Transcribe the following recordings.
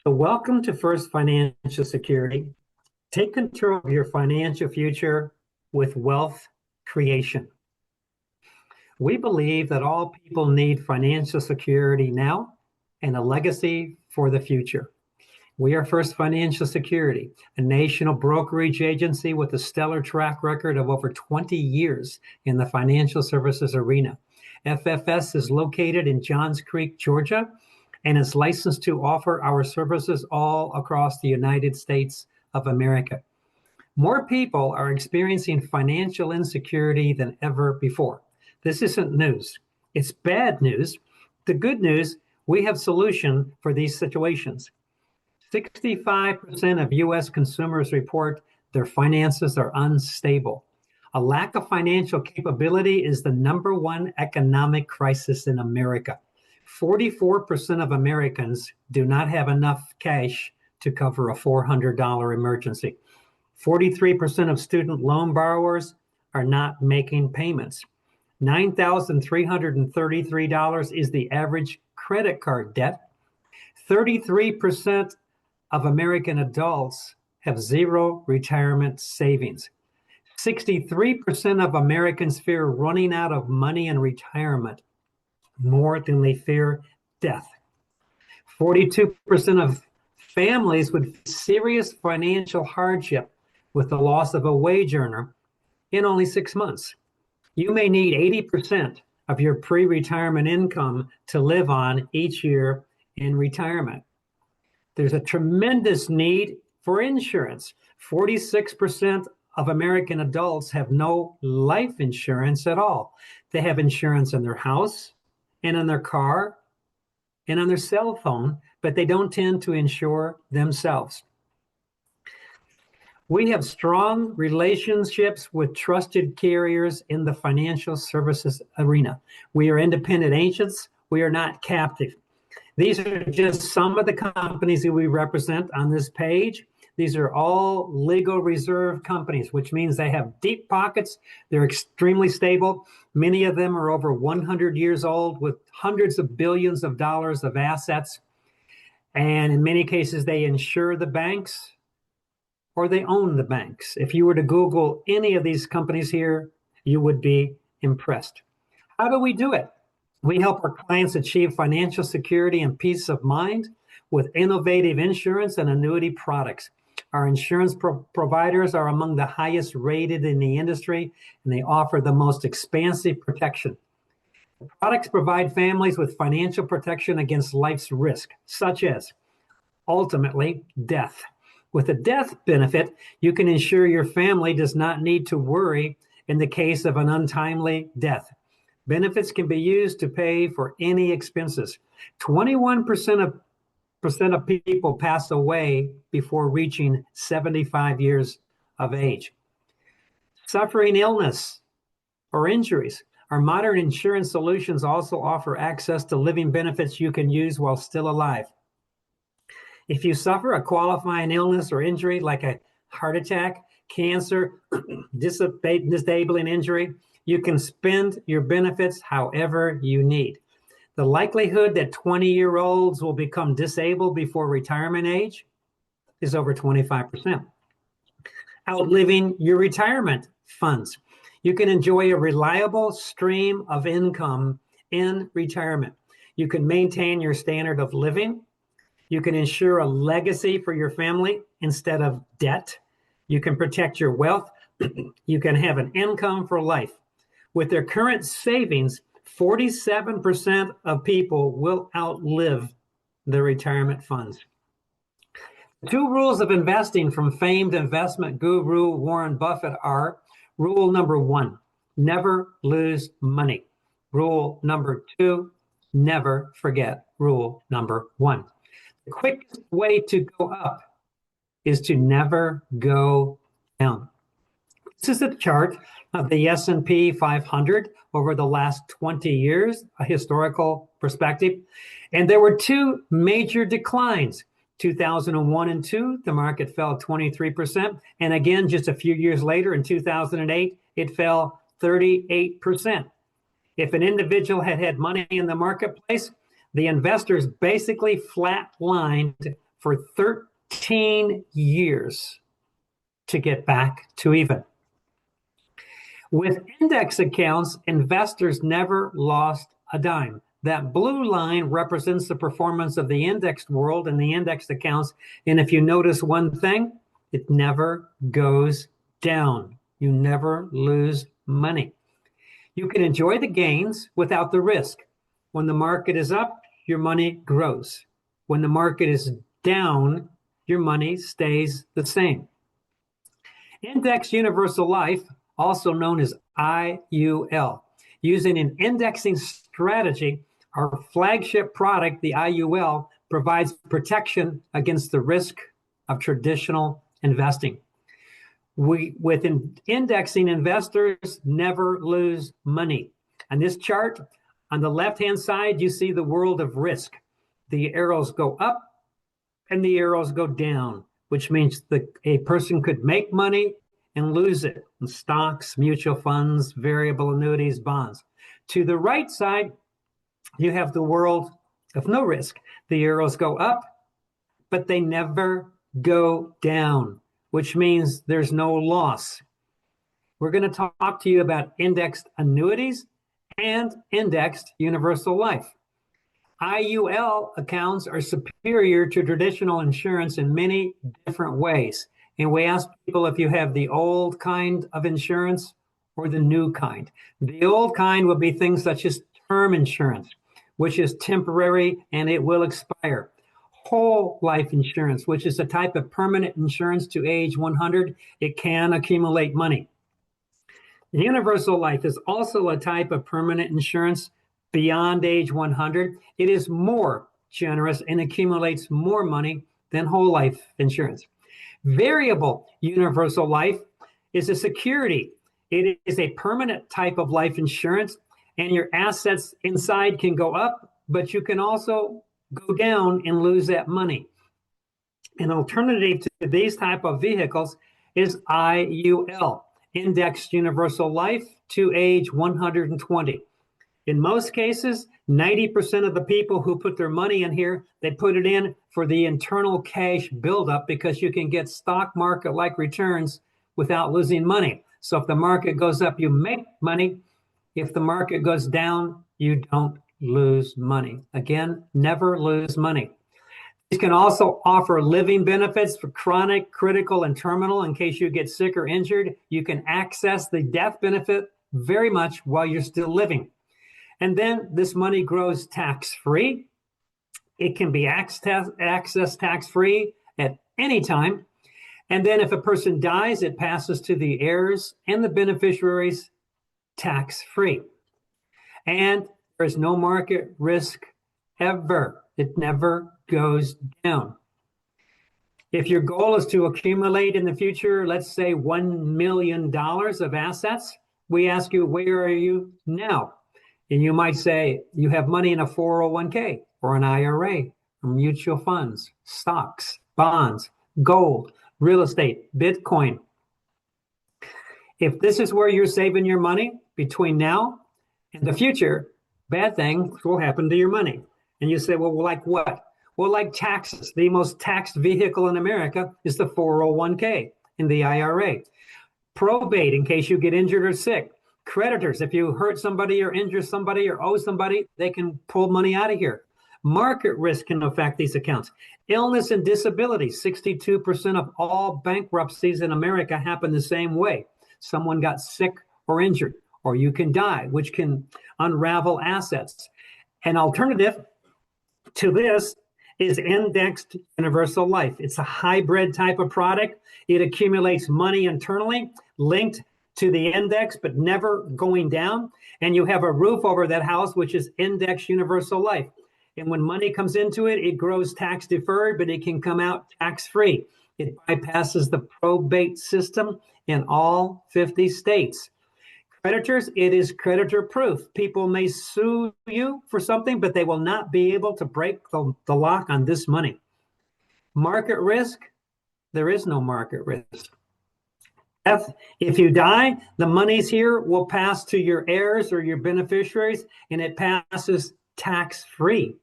So welcome to First Financial Security. Take control of your financial future with wealth creation. We believe that all people need financial security now and a legacy for the future. We are First Financial Security, a national brokerage agency with a stellar track record of over 20 years in the financial services arena. FFS is located in Johns Creek, Georgia, and is licensed to offer our services all across the United States of America. More people are experiencing financial insecurity than ever before. This isn't news. It's bad news. The good news, we have solution for these situations. 65% of U.S. consumers report their finances are unstable. A lack of financial capability is the number one economic crisis in America. 44% of Americans do not have enough cash to cover a $400 emergency. 43% of student loan borrowers are not making payments. $9,333 is the average credit card debt. 33% of American adults have zero retirement savings. 63% of Americans fear running out of money in retirement more than they fear death. 42% of families would face serious financial hardship with the loss of a wage earner in only 6 months. You may need 80% of your pre-retirement income to live on each year in retirement. There's a tremendous need for insurance. 46% of American adults have no life insurance at all. They have insurance on their house and on their car and on their cell phone, but they don't tend to insure themselves. We have strong relationships with trusted carriers in the financial services arena. We are independent agents. We are not captive. These are just some of the companies that we represent on this page. These are all legal reserve companies, which means they have deep pockets. They're extremely stable. Many of them are over 100 years old with hundreds of billions of dollars of assets. And in many cases, they insure the banks or they own the banks. If you were to Google any of these companies here, you would be impressed. How do we do it? We help our clients achieve financial security and peace of mind with innovative insurance and annuity products. Our insurance providers are among the highest rated in the industry, and they offer the most expansive protection. The products provide families with financial protection against life's risk, such as, ultimately, death. With a death benefit, you can ensure your family does not need to worry in the case of an untimely death. Benefits can be used to pay for any expenses. 21% of people pass away before reaching 75 years of age. Suffering illness or injuries. Our modern insurance solutions also offer access to living benefits you can use while still alive. If you suffer a qualifying illness or injury like a heart attack, cancer, disabling injury, you can spend your benefits however you need. The likelihood that 20-year-olds will become disabled before retirement age is over 25%. Outliving your retirement funds. You can enjoy a reliable stream of income in retirement. You can maintain your standard of living. You can ensure a legacy for your family instead of debt. You can protect your wealth. You can have an income for life. With their current savings, 47% of people will outlive their retirement funds. Two rules of investing from famed investment guru Warren Buffett are: rule number one, never lose money. Rule number two, never forget rule number one. The quickest way to go up is to never go down. This is a chart of the S&P 500 over the last 20 years, a historical perspective. And there were two major declines. 2001 and 2, the market fell 23%. And again, just a few years later, in 2008, it fell 38%. If an individual had had money in the marketplace, the investors basically flatlined for 13 years to get back to even. With index accounts, investors never lost a dime. That blue line represents the performance of the indexed world and the indexed accounts. And if you notice one thing, it never goes down. You never lose money. You can enjoy the gains without the risk. When the market is up, your money grows. When the market is down, your money stays the same. Index Universal Life, also known as IUL, using an indexing strategy, our flagship product, the IUL, provides protection against the risk of traditional investing. With indexing, investors never lose money. On this chart, on the left-hand side, you see the world of risk. The arrows go up and the arrows go down, which means that a person could make money and lose it in stocks, mutual funds, variable annuities, bonds. To the right side, you have the world of no risk. The arrows go up, but they never go down, which means there's no loss. We're going to talk to you about indexed annuities and indexed universal life. IUL accounts are superior to traditional insurance in many different ways. And we ask people if you have the old kind of insurance or the new kind. The old kind would be things such as term insurance, which is temporary and it will expire. Whole life insurance, which is a type of permanent insurance to age 100, it can accumulate money. Universal life is also a type of permanent insurance beyond age 100. It is more generous and accumulates more money than whole life insurance. Variable universal life is a security. It is a permanent type of life insurance, and your assets inside can go up, but you can also go down and lose that money. An alternative to these type of vehicles is IUL, Indexed Universal Life to age 120. In most cases, 90% of the people who put their money in here, they put it in for the internal cash buildup because you can get stock market-like returns without losing money. So if the market goes up, you make money. If the market goes down, you don't lose money. Again, never lose money. These can also offer living benefits for chronic, critical, and terminal. In case you get sick or injured, you can access the death benefit very much while you're still living. And then this money grows tax-free. It can be accessed tax-free at any time. And then if a person dies, it passes to the heirs and the beneficiaries tax-free. And there's no market risk ever. It never goes down. If your goal is to accumulate in the future, let's say $1 million of assets, we ask you, where are you now? And you might say you have money in a 401k or an IRA, or mutual funds, stocks, bonds, gold, real estate, Bitcoin. If this is where you're saving your money between now and the future, bad things will happen to your money. And you say, well, like what? Well, like taxes. The most taxed vehicle in America is the 401k and the IRA. Probate, in case you get injured or sick. Creditors, if you hurt somebody or injure somebody or owe somebody, they can pull money out of here. Market risk can affect these accounts. Illness and disability, 62% of all bankruptcies in America happen the same way. Someone got sick or injured, or you can die, which can unravel assets. An alternative to this is indexed universal life. It's a hybrid type of product. It accumulates money internally, linked to the index, but never going down. And you have a roof over that house, which is indexed universal life. And when money comes into it, it grows tax deferred, but it can come out tax free. It bypasses the probate system in all 50 states. Creditors, it is creditor proof. People may sue you for something, but they will not be able to break the lock on this money. Market risk, there is no market risk. If you die, the monies here will pass to your heirs or your beneficiaries, and it passes tax-free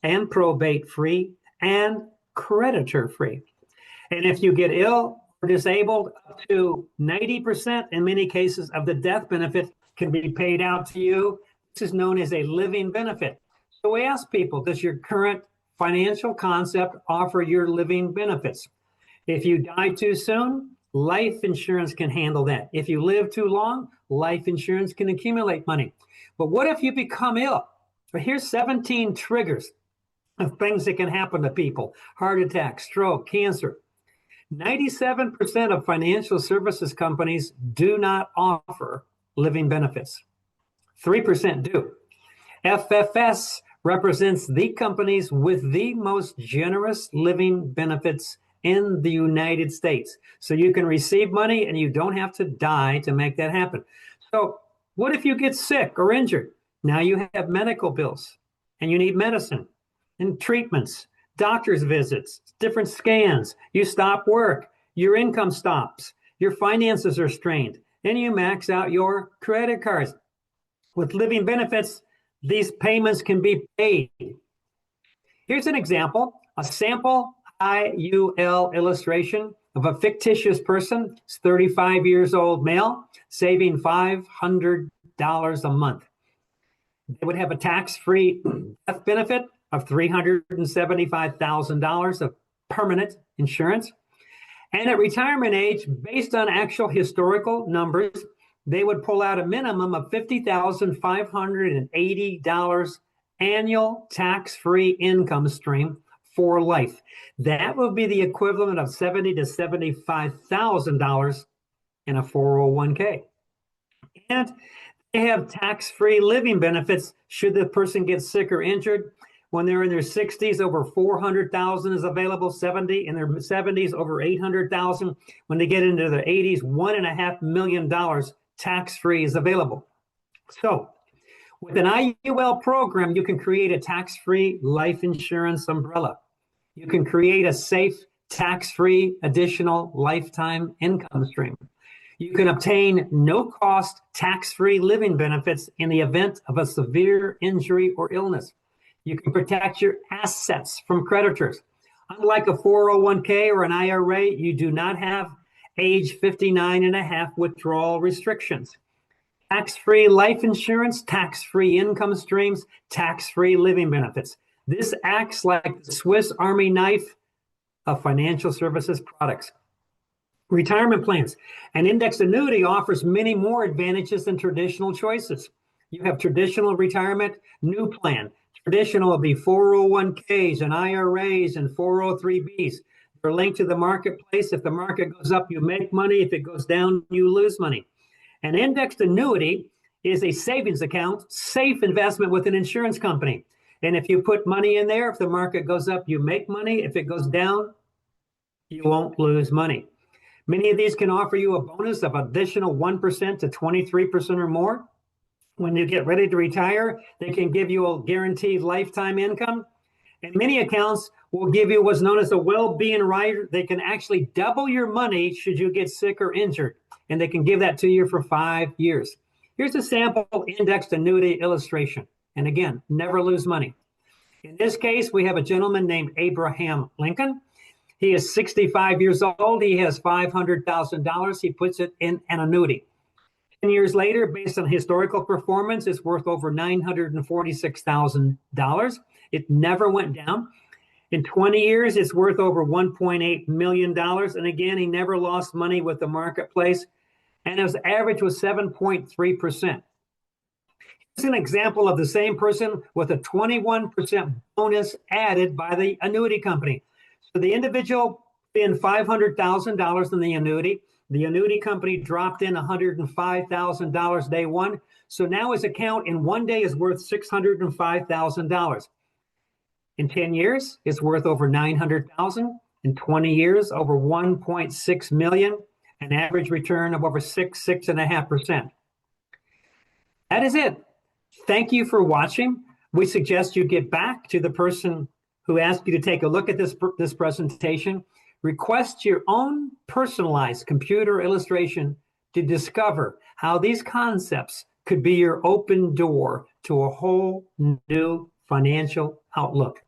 and probate-free and creditor-free. And if you get ill or disabled, up to 90% in many cases of the death benefit can be paid out to you. This is known as a living benefit. So we ask people, does your current financial concept offer your living benefits? If you die too soon, life insurance can handle that. If you live too long, life insurance can accumulate money. But what if you become ill? Well, here's 17 triggers of things that can happen to people: heart attack, stroke, cancer. 97% of financial services companies do not offer living benefits. 3% do. FFS represents the companies with the most generous living benefits in the United States. So you can receive money and you don't have to die to make that happen. So what if you get sick or injured? Now you have medical bills and you need medicine and treatments, doctor's visits, different scans. You stop work, your income stops, your finances are strained, and you max out your credit cards. With living benefits, these payments can be paid. Here's an example, a sample IUL illustration of a fictitious person. It's 35 years old male, saving $500 a month. They would have a tax-free death benefit of $375,000 of permanent insurance. And at retirement age, based on actual historical numbers, they would pull out a minimum of $50,580 annual tax-free income stream for life. That would be the equivalent of $70,000 to $75,000 in a 401k. And they have tax-free living benefits should the person get sick or injured. When they're in their 60s, over $400,000 is available. In their 70s, over $800,000. When they get into their 80s, $1.5 million tax-free is available. So with an IUL program, you can create a tax-free life insurance umbrella. You can create a safe, tax-free additional lifetime income stream. You can obtain no-cost, tax-free living benefits in the event of a severe injury or illness. You can protect your assets from creditors. Unlike a 401k or an IRA, you do not have age 59 and a half withdrawal restrictions. Tax-free life insurance, tax-free income streams, tax-free living benefits. This acts like the Swiss Army knife of financial services products. Retirement plans. An indexed annuity offers many more advantages than traditional choices. You have traditional retirement, new plan. Traditional will be 401ks and IRAs and 403bs. They're linked to the marketplace. If the market goes up, you make money. If it goes down, you lose money. An indexed annuity is a savings account, safe investment with an insurance company. And if you put money in there, if the market goes up, you make money. If it goes down, you won't lose money. Many of these can offer you a bonus of additional 1% to 23% or more. When you get ready to retire, they can give you a guaranteed lifetime income. And many accounts will give you what's known as a well-being rider. They can actually double your money should you get sick or injured. And they can give that to you for 5 years. Here's a sample indexed annuity illustration. And again, never lose money. In this case, we have a gentleman named Abraham Lincoln. He is 65 years old. He has $500,000. He puts it in an annuity. 10 years later, based on historical performance, it's worth over $946,000. It never went down. In 20 years, it's worth over $1.8 million. And again, he never lost money with the marketplace. And his average was 7.3%. Here's an example of the same person with a 21% bonus added by the annuity company. So the individual put in $500,000 in the annuity. The annuity company dropped in $105,000 day one. So now his account in one day is worth $605,000. In 10 years, it's worth over $900,000. In 20 years, over $1.6 million, an average return of over 6.5%. That is it. Thank you for watching. We suggest you get back to the person who asked you to take a look at this presentation. Request your own personalized computer illustration to discover how these concepts could be your open door to a whole new financial outlook.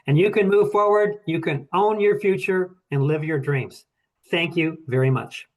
And you can move forward, you can own your future and live your dreams. Thank you very much.